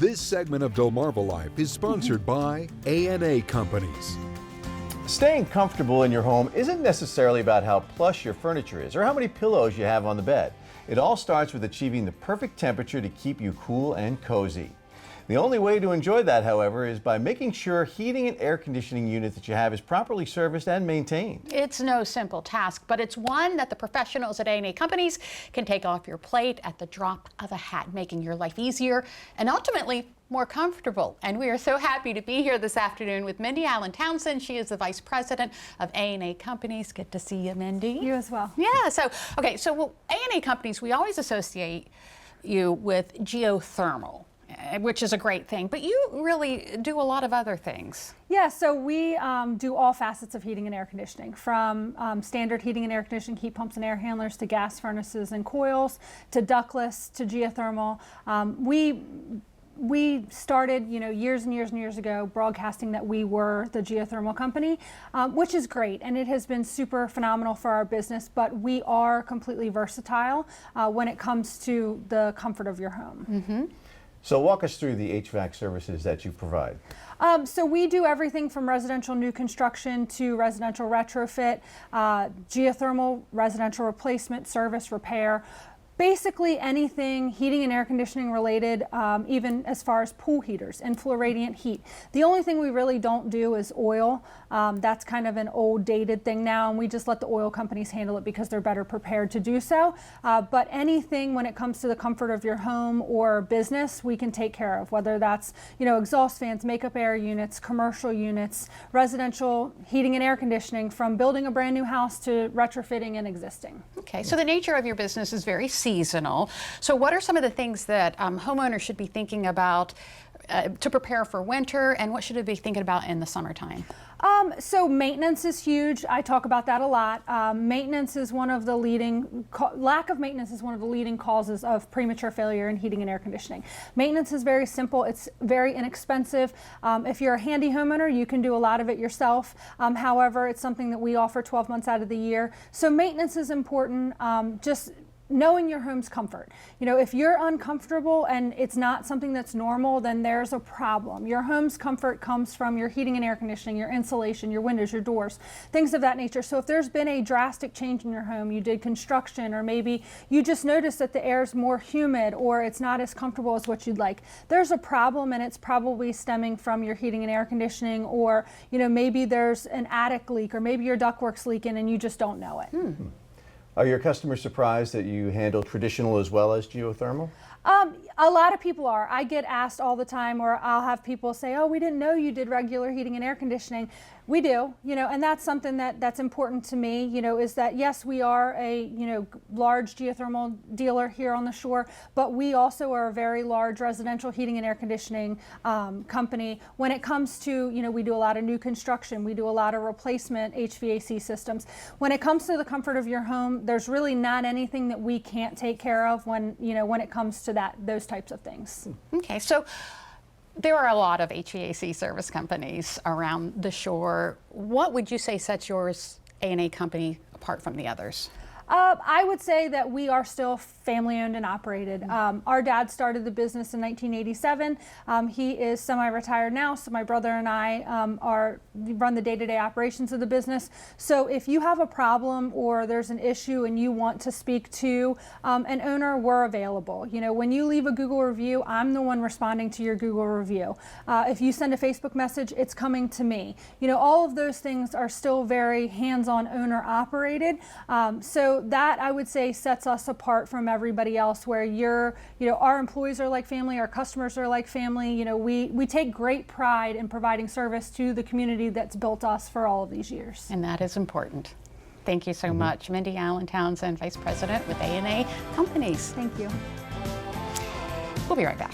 This segment of DelmarvaLife is sponsored by A&A Companies. Staying comfortable in your home isn't necessarily about how plush your furniture is or how many pillows you have on the bed. It all starts with achieving the perfect temperature to keep you cool and cozy. The only way to enjoy that, however, is by making sure heating and air conditioning unit that you have is properly serviced and maintained. It's no simple task, but it's one that the professionals at A&A Companies can take off your plate at the drop of a hat, making your life easier and ultimately more comfortable. And we are so happy to be here this afternoon with Mindy Allen-Townsend. She is the Vice President of A&A Companies. Good to see you, Mindy. You as well. Yeah, so A&A Companies, we always associate you with geothermal, which is a great thing, but you really do a lot of other things. Yeah, so we do all facets of heating and air conditioning, from standard heating and air conditioning, heat pumps and air handlers, to gas furnaces and coils, to ductless, to geothermal. We started, years and years and years ago, broadcasting that we were the geothermal company, which is great, and it has been super phenomenal for our business, but we are completely versatile when it comes to the comfort of your home. Mm-hmm. So walk us through the HVAC services that you provide. So we do everything from residential new construction to residential retrofit, geothermal, residential replacement, service, repair. Basically anything heating and air conditioning related, even as far as pool heaters, inflow radiant heat. The only thing we really don't do is oil. That's kind of an old dated thing now, and we just let the oil companies handle it because they're better prepared to do so. But anything when it comes to the comfort of your home or business, we can take care of, whether that's exhaust fans, makeup air units, commercial units, residential heating and air conditioning, from building a brand new house to retrofitting an existing. Okay, so the nature of your business is very seasonal. So what are some of the things that homeowners should be thinking about to prepare for winter, and what should they be thinking about in the summertime? So maintenance is huge. I talk about that a lot. Maintenance is one of the lack of maintenance is one of the leading causes of premature failure in heating and air conditioning. Maintenance is very simple. It's very inexpensive. If you're a handy homeowner, you can do a lot of it yourself. However, it's something that we offer 12 months out of the year. So maintenance is important. Just knowing your home's comfort. If you're uncomfortable and it's not something that's normal, then there's a problem. Your home's comfort comes from your heating and air conditioning, your insulation, your windows, your doors, things of that nature. So if there's been a drastic change in your home, you did construction, or maybe you just noticed that the air's more humid or it's not as comfortable as what you'd like, there's a problem, and it's probably stemming from your heating and air conditioning, or maybe there's an attic leak, or maybe your ductwork's leaking and you just don't know it. Are your customers surprised that you handle traditional as well as geothermal? A lot of people are. I get asked all the time, or I'll have people say, "Oh, we didn't know you did regular heating and air conditioning." We do, and that's something that's important to me, is that yes, we are a, large geothermal dealer here on the shore, but we also are a very large residential heating and air conditioning company. When it comes to, we do a lot of new construction, we do a lot of replacement HVAC systems. When it comes to the comfort of your home, there's really not anything that we can't take care of when it comes to those types of things. Okay, so there are a lot of HVAC service companies around the shore. What would you say sets yours, A&A Company, apart from the others? I would say that we are still family owned and operated. Our dad started the business in 1987. He is semi-retired now, so my brother and I run the day-to-day operations of the business. So if you have a problem or there's an issue and you want to speak to an owner, we're available. When you leave a Google review, I'm the one responding to your Google review. If you send a Facebook message, it's coming to me. All of those things are still very hands-on owner operated. So that, I would say, sets us apart from everybody else, where our employees are like family, our customers are like family. We take great pride in providing service to the community that's built us for all of these years. And that is important. Thank you so much. Mindy Allen-Townsend, Vice President with A&A Companies. Thank you. We'll be right back.